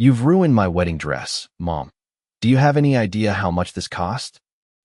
"You've ruined my wedding dress, Mom. Do you have any idea how much this cost?"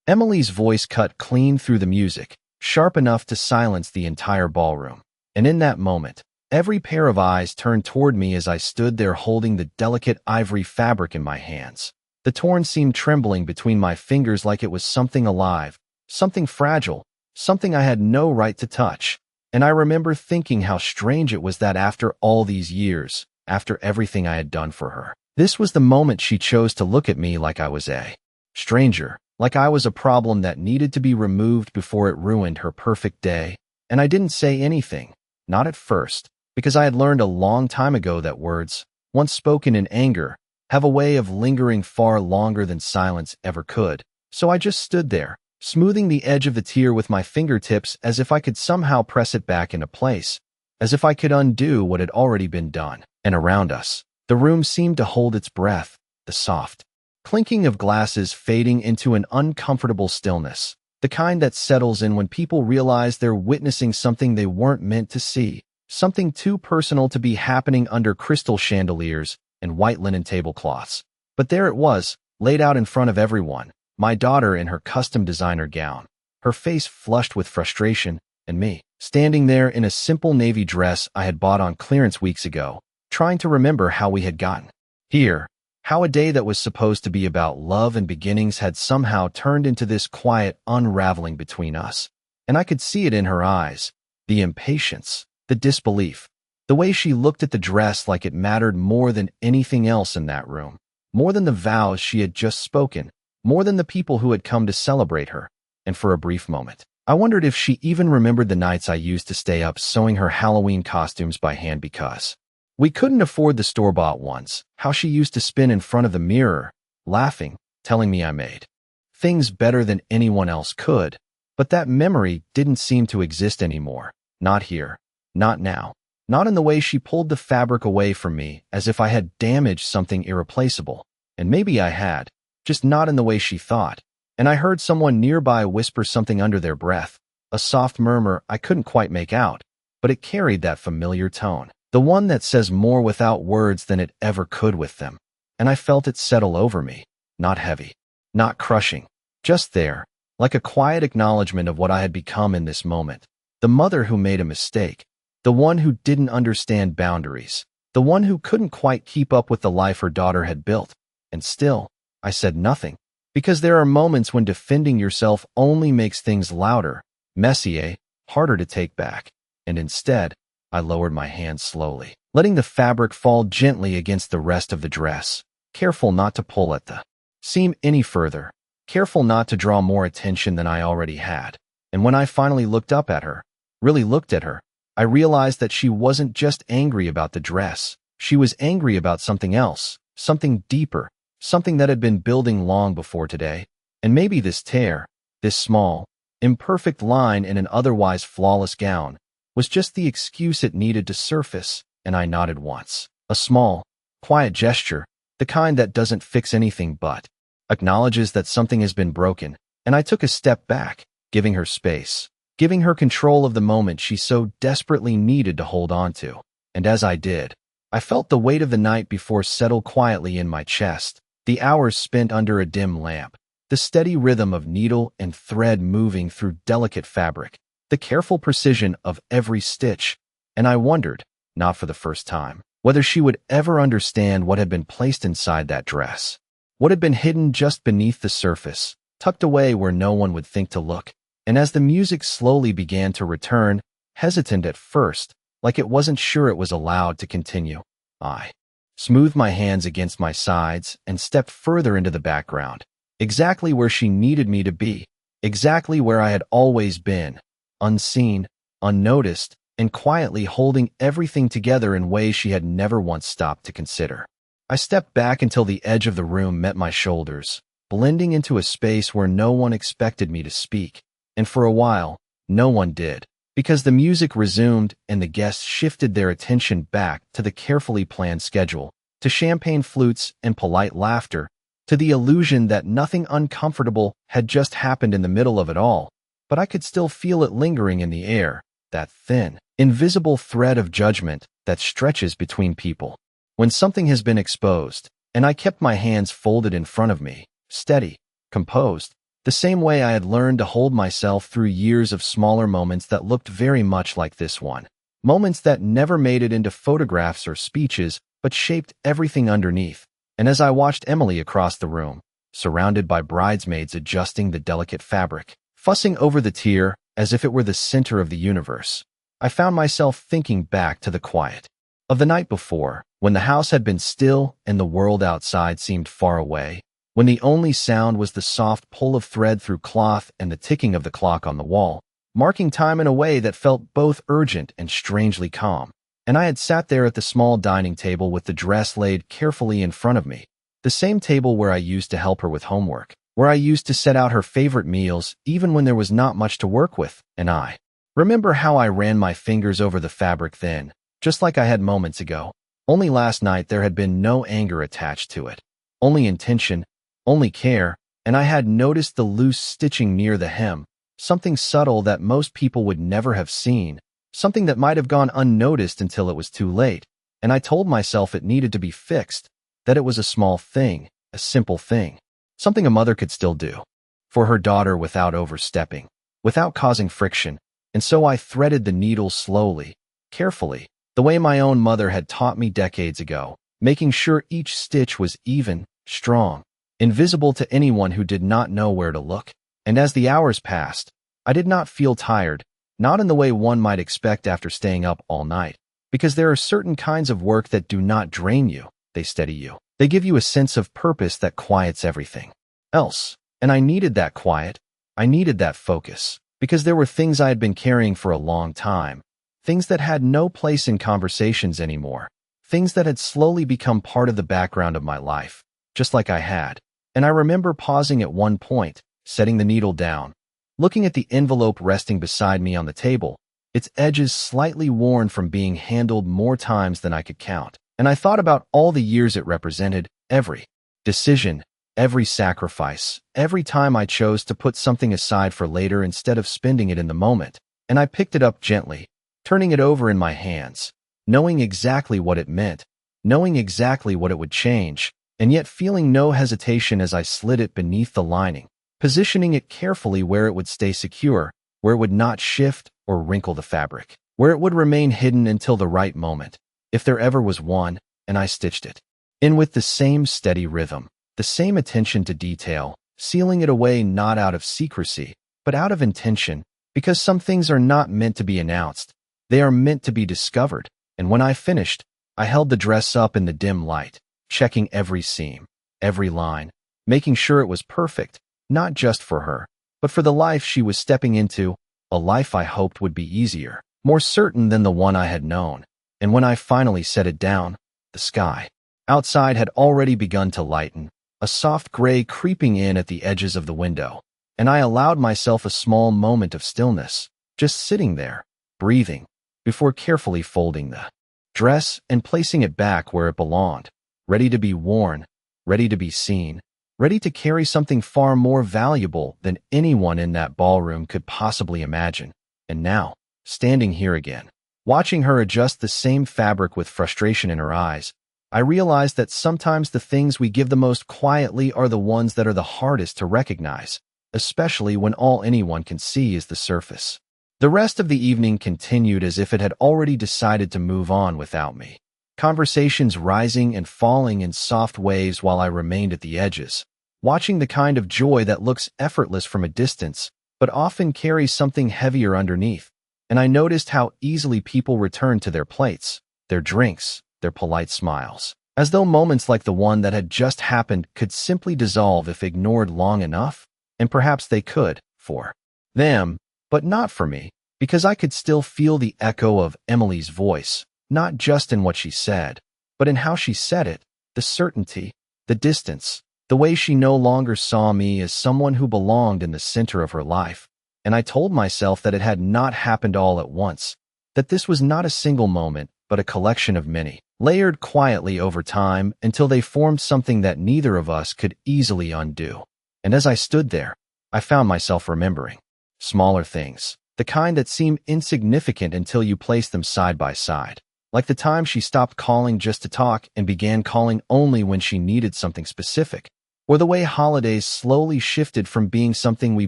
Emily's voice cut clean through the music, sharp enough to silence the entire ballroom. And in that moment, every pair of eyes turned toward me as I stood there holding the delicate ivory fabric in my hands. The torn seam trembling between my fingers like it was something alive, something fragile, something I had no right to touch. And I remember thinking how strange it was that after all these years, after everything I had done for her, this was the moment she chose to look at me like I was a stranger, like I was a problem that needed to be removed before it ruined her perfect day. And I didn't say anything, not at first, because I had learned a long time ago that words, once spoken in anger, have a way of lingering far longer than silence ever could. So I just stood there, smoothing the edge of the tear with my fingertips as if I could somehow press it back into place, as if I could undo what had already been done. And around us, the room seemed to hold its breath, the soft clinking of glasses fading into an uncomfortable stillness, the kind that settles in when people realize they're witnessing something they weren't meant to see, something too personal to be happening under crystal chandeliers and white linen tablecloths. But there it was, laid out in front of everyone, my daughter in her custom designer gown, her face flushed with frustration, and me, standing there in a simple navy dress I had bought on clearance weeks ago, trying to remember how we had gotten here, how a day that was supposed to be about love and beginnings had somehow turned into this quiet unraveling between us. And I could see it in her eyes, the impatience, the disbelief, the way she looked at the dress like it mattered more than anything else in that room, more than the vows she had just spoken, more than the people who had come to celebrate her. And for a brief moment, I wondered if she even remembered the nights I used to stay up sewing her Halloween costumes by hand because we couldn't afford the store-bought ones, how she used to spin in front of the mirror, laughing, telling me I made things better than anyone else could. But that memory didn't seem to exist anymore. Not here. Not now. Not in the way she pulled the fabric away from me as if I had damaged something irreplaceable. And maybe I had, just not in the way she thought. And I heard someone nearby whisper something under their breath, a soft murmur I couldn't quite make out, but it carried that familiar tone. The one that says more without words than it ever could with them. And I felt it settle over me, not heavy, not crushing, just there, like a quiet acknowledgement of what I had become in this moment. The mother who made a mistake, the one who didn't understand boundaries, the one who couldn't quite keep up with the life her daughter had built. And still, I said nothing, because there are moments when defending yourself only makes things louder, messier, harder to take back. And instead, I lowered my hand slowly, letting the fabric fall gently against the rest of the dress, careful not to pull at the seam any further, careful not to draw more attention than I already had. And when I finally looked up at her, really looked at her, I realized that she wasn't just angry about the dress. She was angry about something else, something deeper, something that had been building long before today. And maybe this tear, this small, imperfect line in an otherwise flawless gown, was just the excuse it needed to surface. And I nodded once. A small, quiet gesture, the kind that doesn't fix anything but acknowledges that something has been broken. And I took a step back, giving her space, giving her control of the moment she so desperately needed to hold on to. And as I did, I felt the weight of the night before settle quietly in my chest, the hours spent under a dim lamp, the steady rhythm of needle and thread moving through delicate fabric, the careful precision of every stitch. And I wondered, not for the first time, whether she would ever understand what had been placed inside that dress, what had been hidden just beneath the surface, tucked away where no one would think to look. And as the music slowly began to return, hesitant at first, like it wasn't sure it was allowed to continue, I smoothed my hands against my sides and stepped further into the background, exactly where she needed me to be, exactly where I had always been, unseen, unnoticed, and quietly holding everything together in ways she had never once stopped to consider. I stepped back until the edge of the room met my shoulders, blending into a space where no one expected me to speak. And for a while, no one did, because the music resumed and the guests shifted their attention back to the carefully planned schedule, to champagne flutes and polite laughter, to the illusion that nothing uncomfortable had just happened in the middle of it all. But I could still feel it lingering in the air, that thin, invisible thread of judgment that stretches between people. when something has been exposed, and I kept my hands folded in front of me, steady, composed, the same way I had learned to hold myself through years of smaller moments that looked very much like this one. Moments that never made it into photographs or speeches, but shaped everything underneath. And as I watched Emily across the room, surrounded by bridesmaids adjusting the delicate fabric, fussing over the tier as if it were the center of the universe, I found myself thinking back to the quiet of the night before, when the house had been still and the world outside seemed far away, when the only sound was the soft pull of thread through cloth and the ticking of the clock on the wall, marking time in a way that felt both urgent and strangely calm. And I had sat there at the small dining table with the dress laid carefully in front of me, the same table where I used to help her with homework, where I used to set out her favorite meals even when there was not much to work with, and I remember how I ran my fingers over the fabric then, just like I had moments ago. Only last night there had been no anger attached to it, only intention, only care, and I had noticed the loose stitching near the hem, something subtle that most people would never have seen, something that might have gone unnoticed until it was too late, and I told myself it needed to be fixed, that it was a small thing, a simple thing, something a mother could still do for her daughter without overstepping, without causing friction, and so I threaded the needle slowly, carefully, the way my own mother had taught me decades ago, making sure each stitch was even, strong, invisible to anyone who did not know where to look. And as the hours passed, I did not feel tired, not in the way one might expect after staying up all night, because there are certain kinds of work that do not drain you, they steady you. They give you a sense of purpose that quiets everything else. And I needed that quiet, I needed that focus, because there were things I had been carrying for a long time, things that had no place in conversations anymore, things that had slowly become part of the background of my life, just like I had. And I remember pausing at one point, setting the needle down, looking at the envelope resting beside me on the table, its edges slightly worn from being handled more times than I could count. And I thought about all the years it represented, every decision, every sacrifice, every time I chose to put something aside for later instead of spending it in the moment. And I picked it up gently, turning it over in my hands, knowing exactly what it meant, knowing exactly what it would change, and yet feeling no hesitation as I slid it beneath the lining, positioning it carefully where it would stay secure, where it would not shift or wrinkle the fabric, where it would remain hidden until the right moment, if there ever was one. And I stitched it in with the same steady rhythm, the same attention to detail, sealing it away not out of secrecy, but out of intention, because some things are not meant to be announced, they are meant to be discovered. And when I finished, I held the dress up in the dim light, checking every seam, every line, making sure it was perfect, not just for her, but for the life she was stepping into, a life I hoped would be easier, more certain than the one I had known. And when I finally set it down, the sky outside had already begun to lighten, a soft gray creeping in at the edges of the window, and I allowed myself a small moment of stillness, just sitting there, breathing, before carefully folding the dress and placing it back where it belonged, ready to be worn, ready to be seen, ready to carry something far more valuable than anyone in that ballroom could possibly imagine. And now, standing here again, watching her adjust the same fabric with frustration in her eyes, I realized that sometimes the things we give the most quietly are the ones that are the hardest to recognize, especially when all anyone can see is the surface. The rest of the evening continued as if it had already decided to move on without me. Conversations rising and falling in soft waves while I remained at the edges, watching the kind of joy that looks effortless from a distance, but often carries something heavier underneath. And I noticed how easily people returned to their plates, their drinks, their polite smiles, as though moments like the one that had just happened could simply dissolve if ignored long enough. And perhaps they could, for them, but not for me, because I could still feel the echo of Emily's voice, not just in what she said, but in how she said it, the certainty, the distance, the way she no longer saw me as someone who belonged in the center of her life. And I told myself that it had not happened all at once, that this was not a single moment, but a collection of many, layered quietly over time until they formed something that neither of us could easily undo. And as I stood there, I found myself remembering smaller things, the kind that seem insignificant until you place them side by side. Like the time she stopped calling just to talk and began calling only when she needed something specific. Or the way holidays slowly shifted from being something we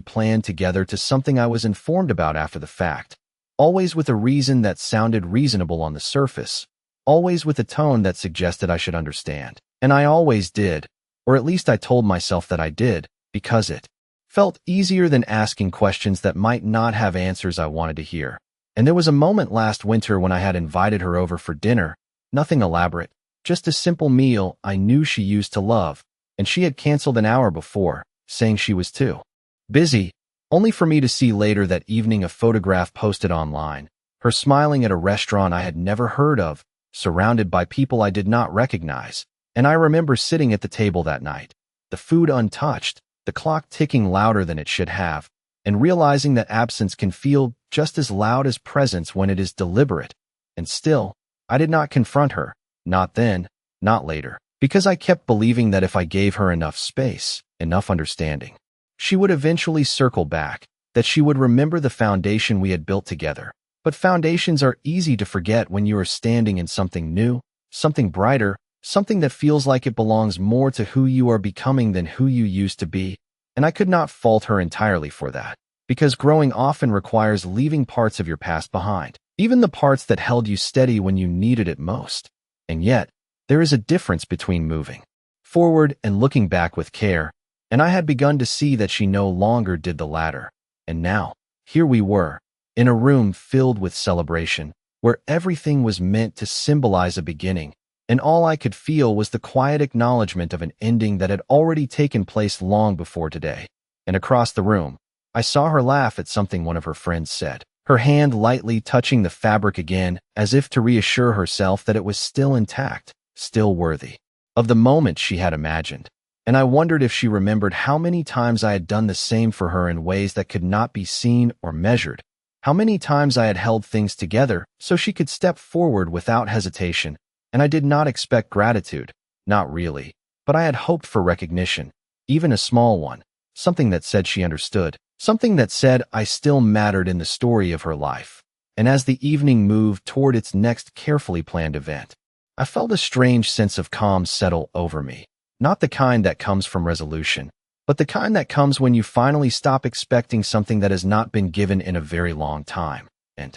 planned together to something I was informed about after the fact. Always with a reason that sounded reasonable on the surface. Always with a tone that suggested I should understand. And I always did. Or at least I told myself that I did, because it felt easier than asking questions that might not have answers I wanted to hear. And there was a moment last winter when I had invited her over for dinner, nothing elaborate, just a simple meal I knew she used to love, and she had canceled an hour before, saying she was too busy, only for me to see later that evening a photograph posted online, her smiling at a restaurant I had never heard of, surrounded by people I did not recognize. And I remember sitting at the table that night, the food untouched, the clock ticking louder than it should have, and realizing that absence can feel just as loud as presence when it is deliberate. And still, I did not confront her, not then, not later, because I kept believing that if I gave her enough space, enough understanding, she would eventually circle back, that she would remember the foundation we had built together. But foundations are easy to forget when you are standing in something new, something brighter, something that feels like it belongs more to who you are becoming than who you used to be. And I could not fault her entirely for that, because growing often requires leaving parts of your past behind, even the parts that held you steady when you needed it most. And yet, there is a difference between moving forward and looking back with care, and I had begun to see that she no longer did the latter. And now, here we were, in a room filled with celebration, where everything was meant to symbolize a beginning, and all I could feel was the quiet acknowledgement of an ending that had already taken place long before today. And across the room, I saw her laugh at something one of her friends said, her hand lightly touching the fabric again, as if to reassure herself that it was still intact, still worthy of the moment she had imagined. And I wondered if she remembered how many times I had done the same for her in ways that could not be seen or measured, how many times I had held things together so she could step forward without hesitation. And I did not expect gratitude, not really, but I had hoped for recognition, even a small one, something that said she understood, something that said I still mattered in the story of her life. And as the evening moved toward its next carefully planned event, I felt a strange sense of calm settle over me, not the kind that comes from resolution, but the kind that comes when you finally stop expecting something that has not been given in a very long time. And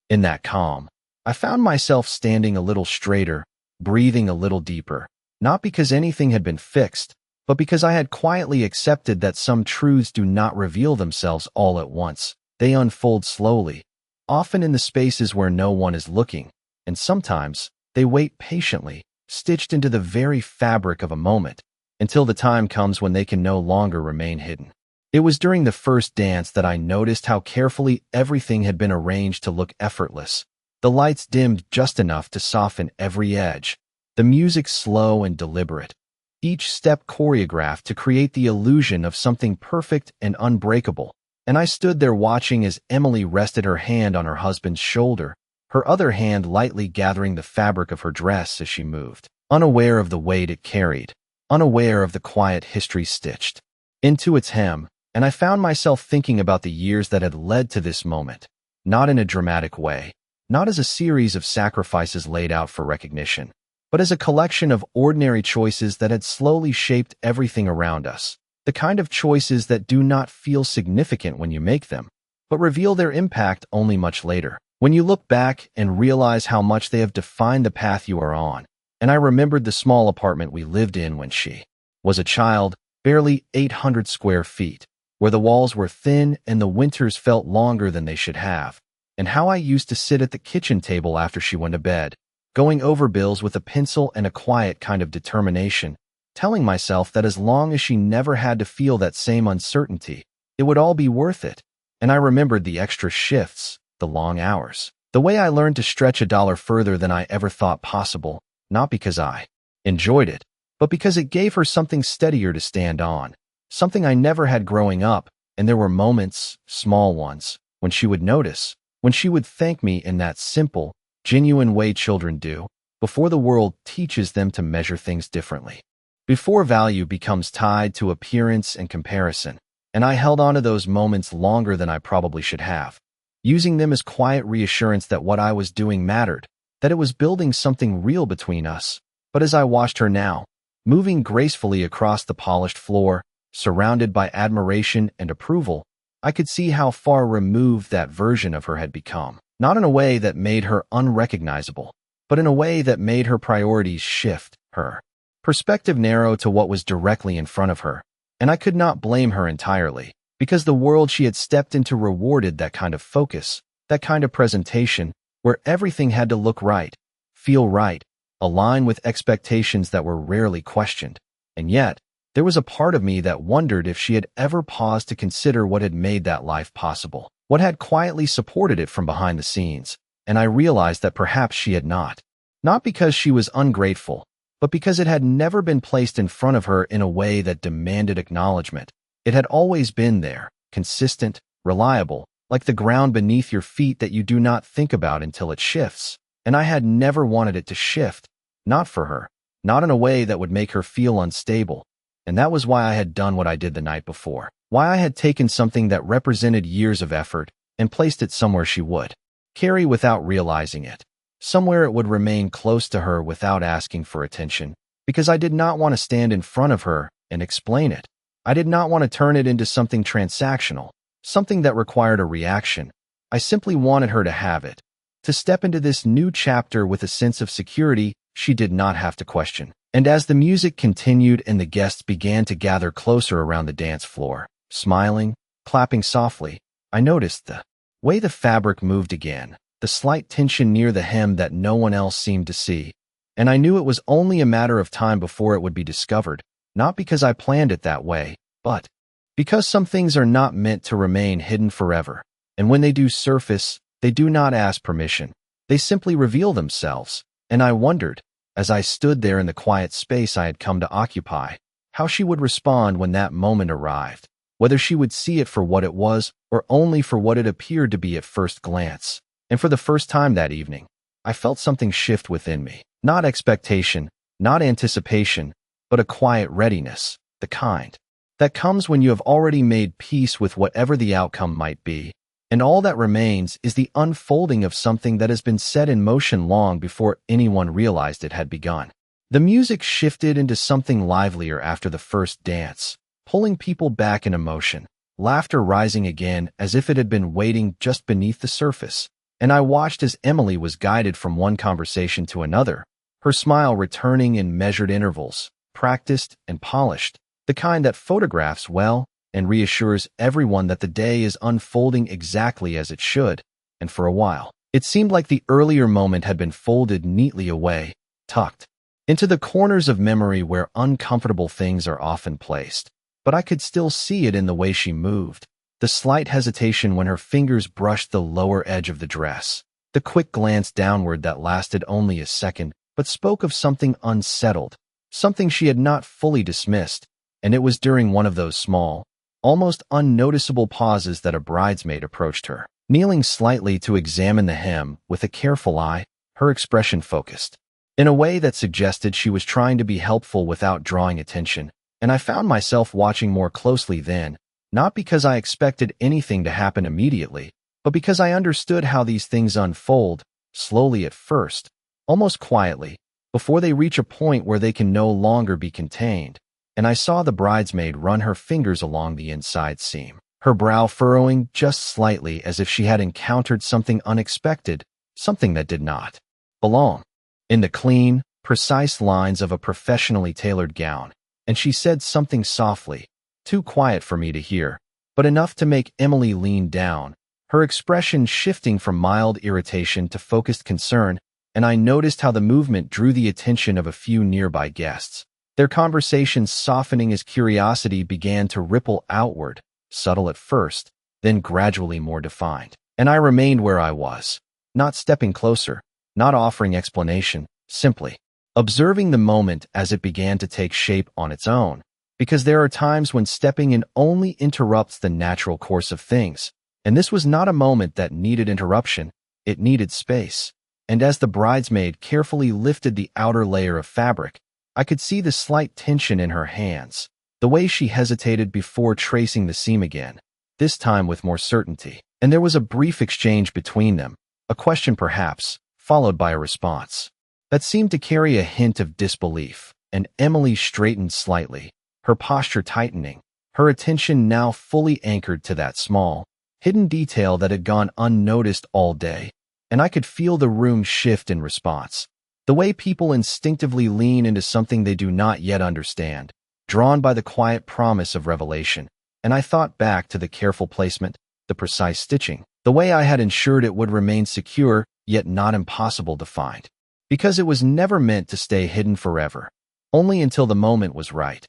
in that calm, I found myself standing a little straighter, breathing a little deeper, not because anything had been fixed, but because I had quietly accepted that some truths do not reveal themselves all at once. They unfold slowly, often in the spaces where no one is looking, and sometimes they wait patiently, stitched into the very fabric of a moment, until the time comes when they can no longer remain hidden. It was during the first dance that I noticed how carefully everything had been arranged to look effortless. The lights dimmed just enough to soften every edge, the music slow and deliberate, each step choreographed to create the illusion of something perfect and unbreakable. And I stood there watching as Emily rested her hand on her husband's shoulder, her other hand lightly gathering the fabric of her dress as she moved, unaware of the weight it carried, unaware of the quiet history stitched into its hem. And I found myself thinking about the years that had led to this moment, not in a dramatic way, not as a series of sacrifices laid out for recognition, but as a collection of ordinary choices that had slowly shaped everything around us, the kind of choices that do not feel significant when you make them, but reveal their impact only much later, when you look back and realize how much they have defined the path you are on. And I remembered the small apartment we lived in when she was a child, barely 800 square feet, where the walls were thin and the winters felt longer than they should have, and how I used to sit at the kitchen table after she went to bed, going over bills with a pencil and a quiet kind of determination, telling myself that as long as she never had to feel that same uncertainty, it would all be worth it. And I remembered the extra shifts, the long hours, the way I learned to stretch a dollar further than I ever thought possible, not because I enjoyed it, but because it gave her something steadier to stand on, something I never had growing up. And there were moments, small ones, when she would notice, when she would thank me in that simple, genuine way children do, before the world teaches them to measure things differently, before value becomes tied to appearance and comparison. And I held on to those moments longer than I probably should have, using them as quiet reassurance that what I was doing mattered, that it was building something real between us. But as I watched her now, moving gracefully across the polished floor, surrounded by admiration and approval, I could see how far removed that version of her had become. Not in a way that made her unrecognizable, but in a way that made her priorities shift, her perspective narrow to what was directly in front of her. And I could not blame her entirely, because the world she had stepped into rewarded that kind of focus, that kind of presentation, where everything had to look right, feel right, align with expectations that were rarely questioned. And yet, there was a part of me that wondered if she had ever paused to consider what had made that life possible, what had quietly supported it from behind the scenes. And I realized that perhaps she had not. Not because she was ungrateful, but because it had never been placed in front of her in a way that demanded acknowledgement. It had always been there, consistent, reliable, like the ground beneath your feet that you do not think about until it shifts. And I had never wanted it to shift, not for her, not in a way that would make her feel unstable. And that was why I had done what I did the night before, why I had taken something that represented years of effort and placed it somewhere she would carry without realizing it, somewhere it would remain close to her without asking for attention, because I did not want to stand in front of her and explain it. I did not want to turn it into something transactional, something that required a reaction. I simply wanted her to have it, to step into this new chapter with a sense of security she did not have to question. And as the music continued and the guests began to gather closer around the dance floor, smiling, clapping softly, I noticed the way the fabric moved again, the slight tension near the hem that no one else seemed to see. And I knew it was only a matter of time before it would be discovered, not because I planned it that way, but because some things are not meant to remain hidden forever. And when they do surface, they do not ask permission. They simply reveal themselves. And I wondered, as I stood there in the quiet space I had come to occupy, how she would respond when that moment arrived, whether she would see it for what it was or only for what it appeared to be at first glance. And for the first time that evening, I felt something shift within me. Not expectation, not anticipation, but a quiet readiness, the kind that comes when you have already made peace with whatever the outcome might be. And all that remains is the unfolding of something that has been set in motion long before anyone realized it had begun. The music shifted into something livelier after the first dance, pulling people back in emotion, laughter rising again as if it had been waiting just beneath the surface. And I watched as Emily was guided from one conversation to another, her smile returning in measured intervals, practiced and polished, the kind that photographs well and reassures everyone that the day is unfolding exactly as it should. And for a while, it seemed like the earlier moment had been folded neatly away, tucked into the corners of memory where uncomfortable things are often placed. But I could still see it in the way she moved, the slight hesitation when her fingers brushed the lower edge of the dress, the quick glance downward that lasted only a second but spoke of something unsettled, something she had not fully dismissed. And it was during one of those small, almost unnoticeable pauses that a bridesmaid approached her, kneeling slightly to examine the hem with a careful eye, her expression focused, in a way that suggested she was trying to be helpful without drawing attention. And I found myself watching more closely then, not because I expected anything to happen immediately, but because I understood how these things unfold, slowly at first, almost quietly, before they reach a point where they can no longer be contained. And I saw the bridesmaid run her fingers along the inside seam, her brow furrowing just slightly as if she had encountered something unexpected, something that did not belong in the clean, precise lines of a professionally tailored gown. And she said something softly, too quiet for me to hear, but enough to make Emily lean down, her expression shifting from mild irritation to focused concern. And I noticed how the movement drew the attention of a few nearby guests, their conversations softening as curiosity began to ripple outward, subtle at first, then gradually more defined. And I remained where I was, not stepping closer, not offering explanation, simply observing the moment as it began to take shape on its own. Because there are times when stepping in only interrupts the natural course of things. And this was not a moment that needed interruption, it needed space. And as the bridesmaid carefully lifted the outer layer of fabric, I could see the slight tension in her hands, the way she hesitated before tracing the seam again, this time with more certainty. And there was a brief exchange between them, a question perhaps, followed by a response that seemed to carry a hint of disbelief, and Emily straightened slightly, her posture tightening, her attention now fully anchored to that small, hidden detail that had gone unnoticed all day, and I could feel the room shift in response. The way people instinctively lean into something they do not yet understand, drawn by the quiet promise of revelation. And I thought back to the careful placement, the precise stitching, the way I had ensured it would remain secure, yet not impossible to find. Because it was never meant to stay hidden forever, only until the moment was right,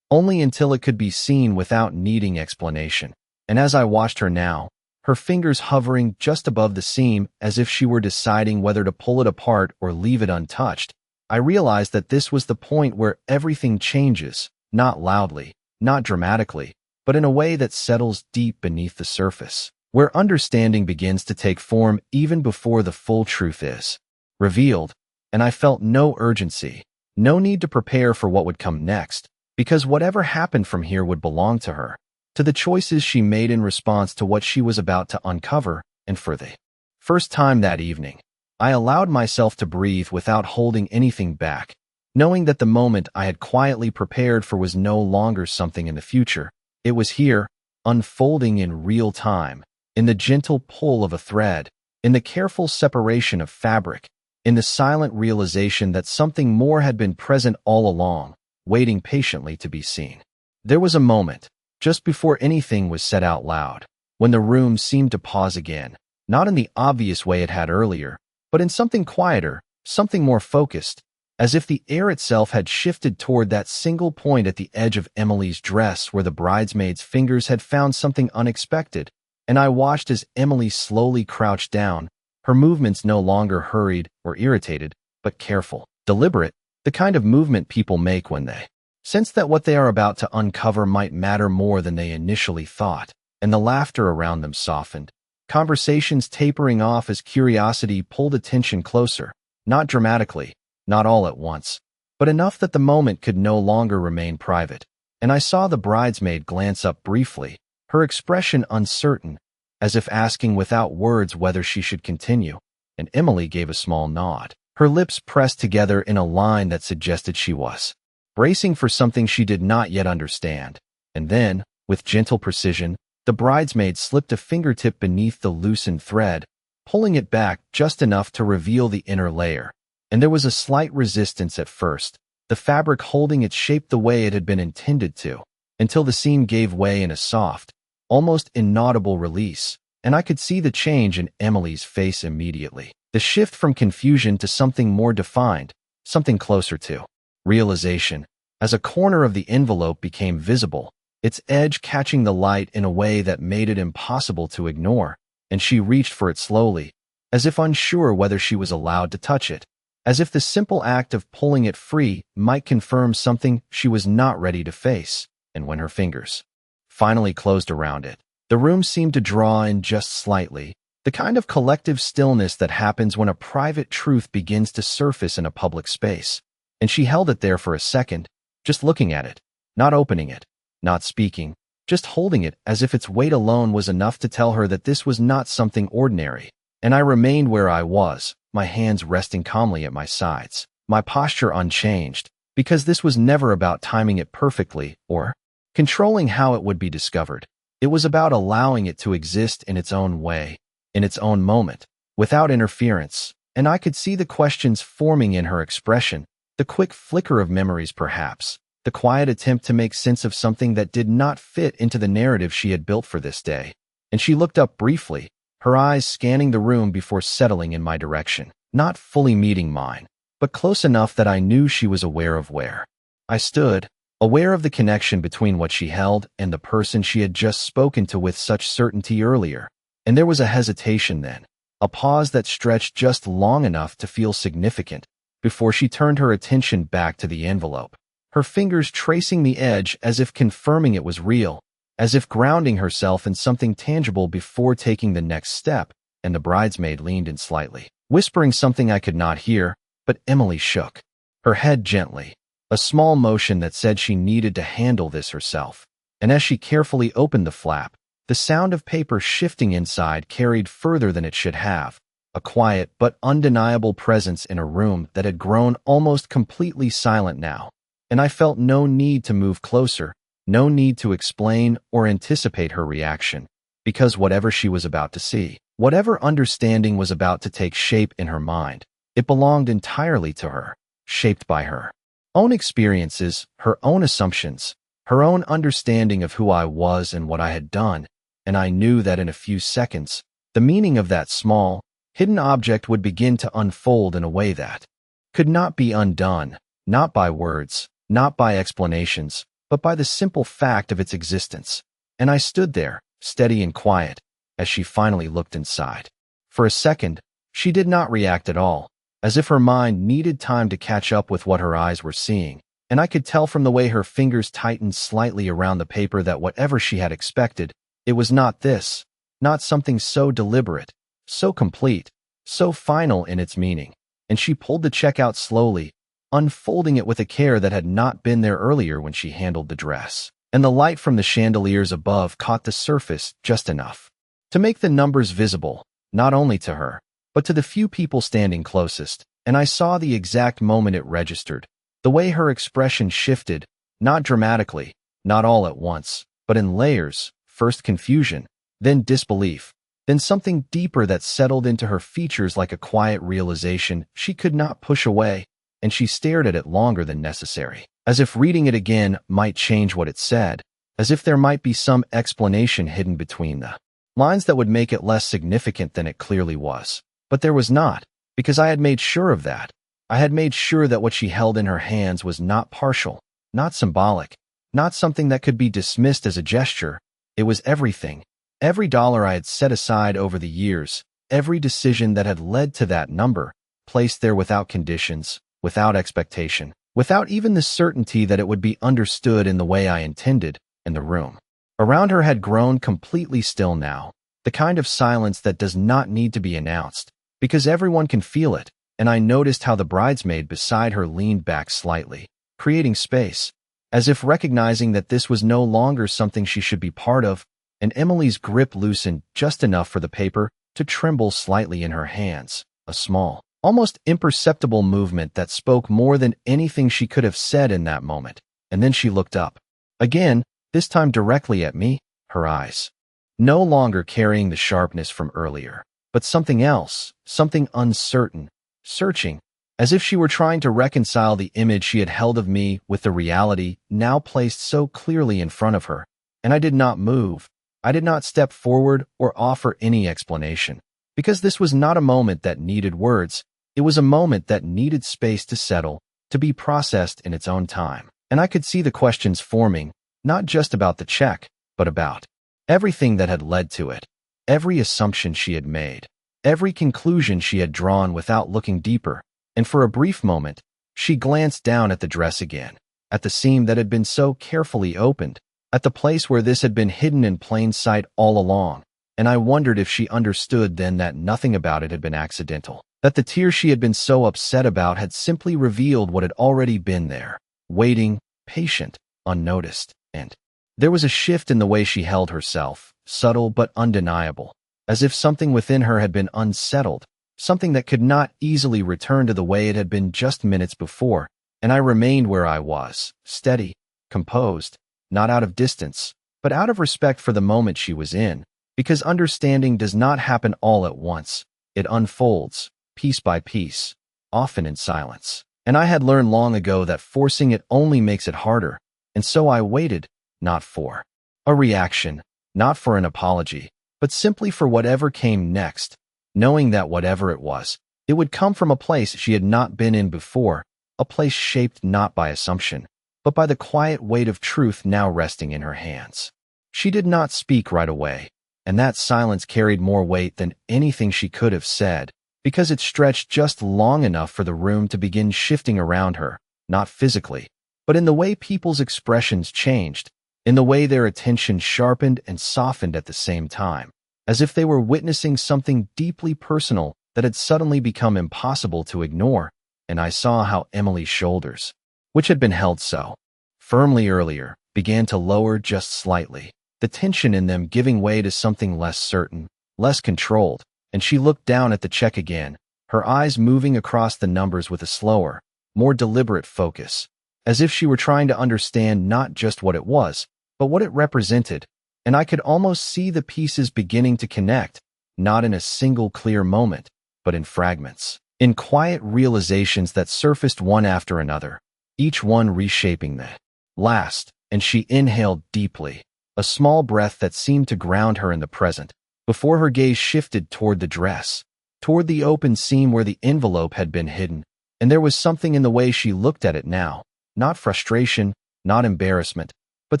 only until it could be seen without needing explanation. And as I watched her now, her fingers hovering just above the seam as if she were deciding whether to pull it apart or leave it untouched, I realized that this was the point where everything changes, not loudly, not dramatically, but in a way that settles deep beneath the surface, where understanding begins to take form even before the full truth is revealed. And I felt no urgency, no need to prepare for what would come next, because whatever happened from here would belong to her, to the choices she made in response to what she was about to uncover. And for the first time that evening, I allowed myself to breathe without holding anything back, knowing that the moment I had quietly prepared for was no longer something in the future. It was here, unfolding in real time, in the gentle pull of a thread, in the careful separation of fabric, in the silent realization that something more had been present all along, waiting patiently to be seen. There was a moment, just before anything was said out loud, when the room seemed to pause again, not in the obvious way it had earlier, but in something quieter, something more focused, as if the air itself had shifted toward that single point at the edge of Emily's dress where the bridesmaid's fingers had found something unexpected. And I watched as Emily slowly crouched down, her movements no longer hurried or irritated, but careful, deliberate, the kind of movement people make when they sense that what they are about to uncover might matter more than they initially thought. And the laughter around them softened, conversations tapering off as curiosity pulled attention closer, not dramatically, not all at once, but enough that the moment could no longer remain private. And I saw the bridesmaid glance up briefly, her expression uncertain, as if asking without words whether she should continue, and Emily gave a small nod, her lips pressed together in a line that suggested she was bracing for something she did not yet understand. And then, with gentle precision, the bridesmaid slipped a fingertip beneath the loosened thread, pulling it back just enough to reveal the inner layer. And there was a slight resistance at first, the fabric holding its shape the way it had been intended to, until the seam gave way in a soft, almost inaudible release, and I could see the change in Emily's face immediately. The shift from confusion to something more defined, something closer to realization, as a corner of the envelope became visible, its edge catching the light in a way that made it impossible to ignore, and she reached for it slowly, as if unsure whether she was allowed to touch it, as if the simple act of pulling it free might confirm something she was not ready to face. And when her fingers finally closed around it, the room seemed to draw in just slightly, the kind of collective stillness that happens when a private truth begins to surface in a public space. And she held it there for a second, just looking at it, not opening it, not speaking, just holding it as if its weight alone was enough to tell her that this was not something ordinary. And I remained where I was, my hands resting calmly at my sides, my posture unchanged, because this was never about timing it perfectly or controlling how it would be discovered. It was about allowing it to exist in its own way, in its own moment, without interference. And I could see the questions forming in her expression, the quick flicker of memories perhaps, the quiet attempt to make sense of something that did not fit into the narrative she had built for this day. And she looked up briefly, her eyes scanning the room before settling in my direction, not fully meeting mine, but close enough that I knew she was aware of where I stood, aware of the connection between what she held and the person she had just spoken to with such certainty earlier. And there was a hesitation then, a pause that stretched just long enough to feel significant, before she turned her attention back to the envelope, her fingers tracing the edge as if confirming it was real, as if grounding herself in something tangible before taking the next step. And the bridesmaid leaned in slightly, whispering something I could not hear, but Emily shook her head gently, a small motion that said she needed to handle this herself. And as she carefully opened the flap, the sound of paper shifting inside carried further than it should have, a quiet but undeniable presence in a room that had grown almost completely silent now, and I felt no need to move closer, no need to explain or anticipate her reaction, because whatever she was about to see, whatever understanding was about to take shape in her mind, it belonged entirely to her, shaped by her own experiences, her own assumptions, her own understanding of who I was and what I had done, and I knew that in a few seconds, the meaning of that small, hidden object would begin to unfold in a way that could not be undone, not by words, not by explanations, but by the simple fact of its existence. And I stood there, steady and quiet, as she finally looked inside. For a second, she did not react at all, as if her mind needed time to catch up with what her eyes were seeing, and I could tell from the way her fingers tightened slightly around the paper that whatever she had expected, it was not this, not something so deliberate, so complete, so final in its meaning. And she pulled the check out slowly, unfolding it with a care that had not been there earlier when she handled the dress. And the light from the chandeliers above caught the surface just enough to make the numbers visible, not only to her, but to the few people standing closest. And I saw the exact moment it registered, the way her expression shifted, not dramatically, not all at once, but in layers, first confusion, then disbelief, then something deeper that settled into her features like a quiet realization she could not push away, and she stared at it longer than necessary, as if reading it again might change what it said, as if there might be some explanation hidden between the lines that would make it less significant than it clearly was. But there was not, because I had made sure of that. I had made sure that what she held in her hands was not partial, not symbolic, not something that could be dismissed as a gesture. It was everything. Every dollar I had set aside over the years, every decision that had led to that number, placed there without conditions, without expectation, without even the certainty that it would be understood in the way I intended. And the room around her had grown completely still now, the kind of silence that does not need to be announced, because everyone can feel it. And I noticed how the bridesmaid beside her leaned back slightly, creating space, as if recognizing that this was no longer something she should be part of, and Emily's grip loosened just enough for the paper to tremble slightly in her hands, a small, almost imperceptible movement that spoke more than anything she could have said in that moment. And then she looked up. Again, this time directly at me, her eyes no longer carrying the sharpness from earlier, but something else, something uncertain, searching, as if she were trying to reconcile the image she had held of me with the reality now placed so clearly in front of her. And I did not move. I did not step forward or offer any explanation, because this was not a moment that needed words. It was a moment that needed space to settle, to be processed in its own time. And I could see the questions forming, not just about the check, but about everything that had led to it, every assumption she had made, every conclusion she had drawn without looking deeper. And for a brief moment, she glanced down at the dress again, at the seam that had been so carefully opened, at the place where this had been hidden in plain sight all along. And I wondered if she understood then that nothing about it had been accidental, that the tears she had been so upset about had simply revealed what had already been there, waiting, patient, unnoticed. And there was a shift in the way she held herself, subtle but undeniable, as if something within her had been unsettled, something that could not easily return to the way it had been just minutes before. And I remained where I was, steady, composed, not out of distance, but out of respect for the moment she was in, because understanding does not happen all at once. It unfolds, piece by piece, often in silence. And I had learned long ago that forcing it only makes it harder. And so I waited, not for a reaction, not for an apology, but simply for whatever came next, knowing that whatever it was, it would come from a place she had not been in before, a place shaped not by assumption, but by the quiet weight of truth now resting in her hands. She did not speak right away, and that silence carried more weight than anything she could have said, because it stretched just long enough for the room to begin shifting around her, not physically, but in the way people's expressions changed, in the way their attention sharpened and softened at the same time, as if they were witnessing something deeply personal that had suddenly become impossible to ignore. And I saw how Emily's shoulders, which had been held so firmly earlier, began to lower just slightly, the tension in them giving way to something less certain, less controlled, and she looked down at the check again, her eyes moving across the numbers with a slower, more deliberate focus, as if she were trying to understand not just what it was, but what it represented, and I could almost see the pieces beginning to connect, not in a single clear moment, but in fragments, in quiet realizations that surfaced one after another, each one reshaping the last, and she inhaled deeply, a small breath that seemed to ground her in the present, before her gaze shifted toward the dress, toward the open seam where the envelope had been hidden, and there was something in the way she looked at it now, not frustration, not embarrassment, but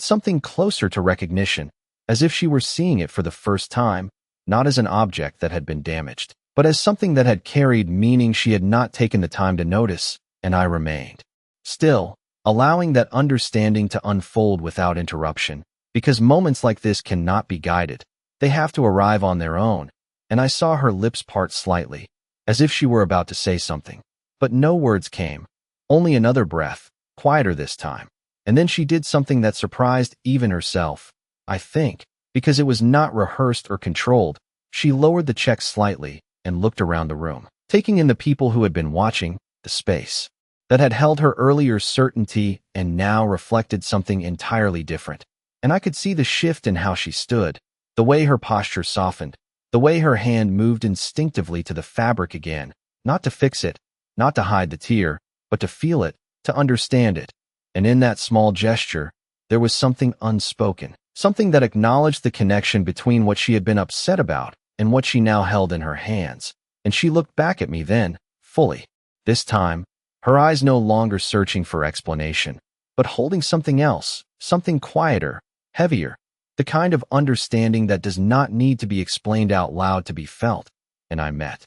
something closer to recognition, as if she were seeing it for the first time, not as an object that had been damaged, but as something that had carried meaning she had not taken the time to notice, and I remained still, allowing that understanding to unfold without interruption, because moments like this cannot be guided. They have to arrive on their own, and I saw her lips part slightly, as if she were about to say something. But no words came, only another breath, quieter this time. And then she did something that surprised even herself, I think, because it was not rehearsed or controlled. She lowered the check slightly and looked around the room, taking in the people who had been watching, the space that had held her earlier certainty and now reflected something entirely different. And I could see the shift in how she stood, the way her posture softened, the way her hand moved instinctively to the fabric again, not to fix it, not to hide the tear, but to feel it, to understand it. And in that small gesture, there was something unspoken, something that acknowledged the connection between what she had been upset about and what she now held in her hands. And she looked back at me then, fully. This time, her eyes no longer searching for explanation, but holding something else, something quieter, heavier, the kind of understanding that does not need to be explained out loud to be felt. And I met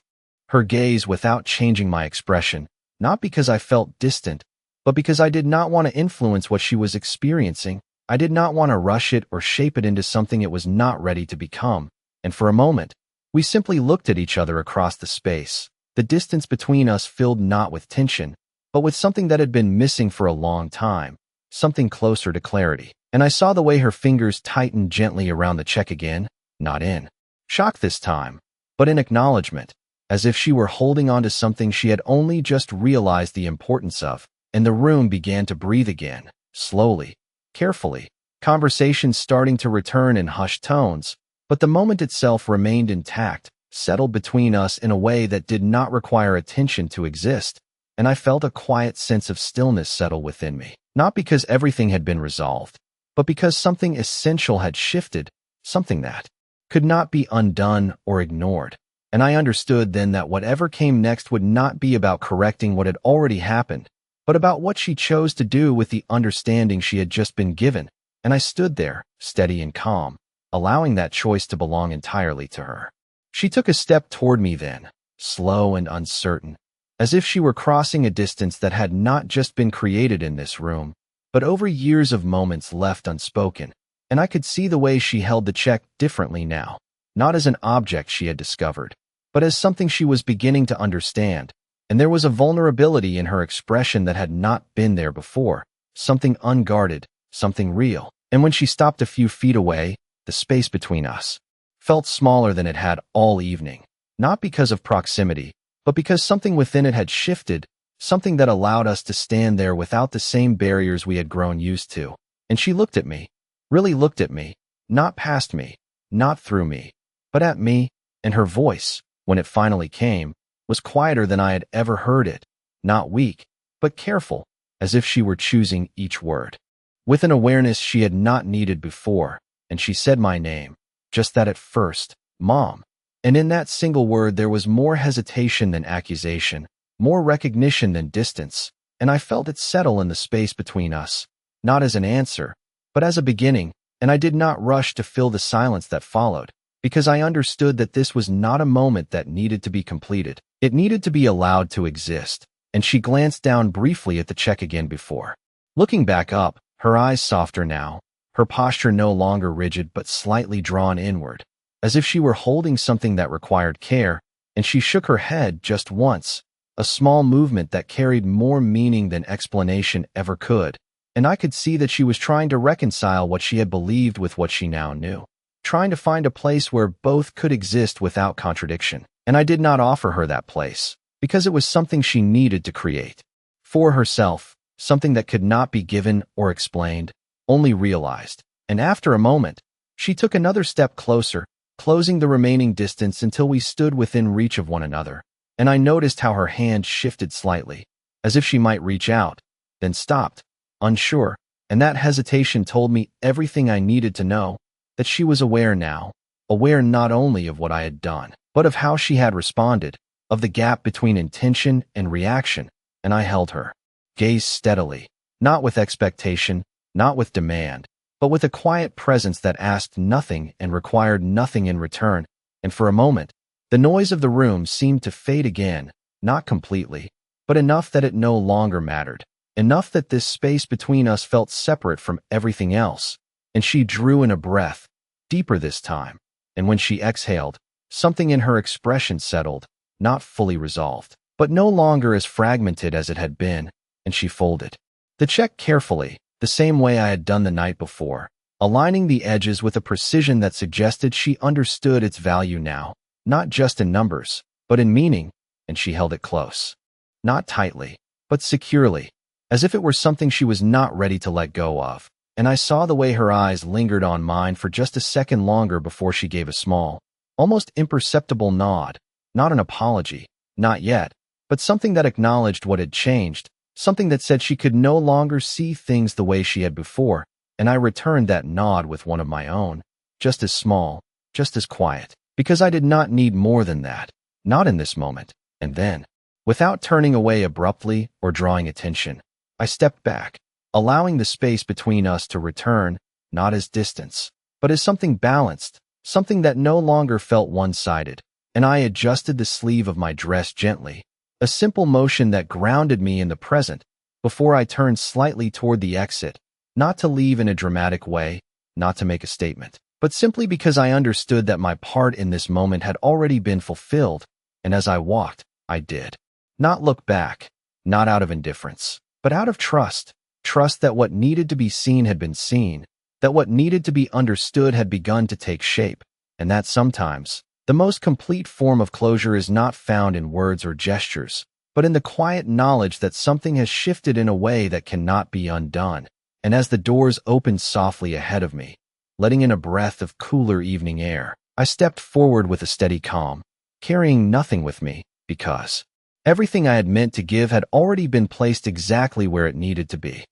her gaze without changing my expression, not because I felt distant, but because I did not want to influence what she was experiencing. I did not want to rush it or shape it into something it was not ready to become. And for a moment, we simply looked at each other across the space, the distance between us filled not with tension, but with something that had been missing for a long time, something closer to clarity. And I saw the way her fingers tightened gently around the check again, not in shock this time, but in acknowledgement, as if she were holding on to something she had only just realized the importance of. And the room began to breathe again, slowly, carefully, conversations starting to return in hushed tones, but the moment itself remained intact, settled between us in a way that did not require attention to exist, and I felt a quiet sense of stillness settle within me, not because everything had been resolved, but because something essential had shifted, something that could not be undone or ignored. And I understood then that whatever came next would not be about correcting what had already happened, but about what she chose to do with the understanding she had just been given. And I stood there, steady and calm, allowing that choice to belong entirely to her. She took a step toward me then, slow and uncertain, as if she were crossing a distance that had not just been created in this room, but over years of moments left unspoken. And I could see the way she held the check differently now, not as an object she had discovered, but as something she was beginning to understand. And there was a vulnerability in her expression that had not been there before, something unguarded, something real. And when she stopped a few feet away, the space between us felt smaller than it had all evening, not because of proximity, but because something within it had shifted, something that allowed us to stand there without the same barriers we had grown used to. And she looked at me, really looked at me, not past me, not through me, but at me, and her voice, when it finally came, was quieter than I had ever heard it, not weak, but careful, as if she were choosing each word with an awareness she had not needed before. And she said my name, just that at first, Mom. And in that single word there was more hesitation than accusation, more recognition than distance, and I felt it settle in the space between us, not as an answer, but as a beginning. And I did not rush to fill the silence that followed, because I understood that this was not a moment that needed to be completed. It needed to be allowed to exist. And she glanced down briefly at the check again before looking back up, her eyes softer now, her posture no longer rigid but slightly drawn inward, as if she were holding something that required care. And she shook her head just once, a small movement that carried more meaning than explanation ever could. And I could see that she was trying to reconcile what she had believed with what she now knew, trying to find a place where both could exist without contradiction. And I did not offer her that place, because it was something she needed to create. For herself, something that could not be given or explained, only realized. And after a moment, she took another step closer, closing the remaining distance until we stood within reach of one another. And I noticed how her hand shifted slightly, as if she might reach out, then stopped, unsure. And that hesitation told me everything I needed to know, that she was aware now, aware not only of what I had done, but of how she had responded, of the gap between intention and reaction. And I held her gaze steadily, not with expectation, not with demand, but with a quiet presence that asked nothing and required nothing in return. And for a moment, the noise of the room seemed to fade again, not completely, but enough that it no longer mattered, enough that this space between us felt separate from everything else. And she drew in a breath, deeper this time, and when she exhaled, something in her expression settled, not fully resolved, but no longer as fragmented as it had been, and she folded the check carefully, the same way I had done the night before, aligning the edges with a precision that suggested she understood its value now, not just in numbers, but in meaning, and she held it close. Not tightly, but securely, as if it were something she was not ready to let go of. And I saw the way her eyes lingered on mine for just a second longer before she gave a small, almost imperceptible nod, not an apology, not yet, but something that acknowledged what had changed, something that said she could no longer see things the way she had before. And I returned that nod with one of my own, just as small, just as quiet, because I did not need more than that, not in this moment. And then, without turning away abruptly or drawing attention, I stepped back, allowing the space between us to return, not as distance, but as something balanced, something that no longer felt one-sided. And I adjusted the sleeve of my dress gently, a simple motion that grounded me in the present, before I turned slightly toward the exit, not to leave in a dramatic way, not to make a statement, but simply because I understood that my part in this moment had already been fulfilled. And as I walked, I did not look back, not out of indifference, but out of trust. Trust that what needed to be seen had been seen, that what needed to be understood had begun to take shape, and that sometimes the most complete form of closure is not found in words or gestures, but in the quiet knowledge that something has shifted in a way that cannot be undone. And as the doors opened softly ahead of me, letting in a breath of cooler evening air, I stepped forward with a steady calm, carrying nothing with me, because everything I had meant to give had already been placed exactly where it needed to be.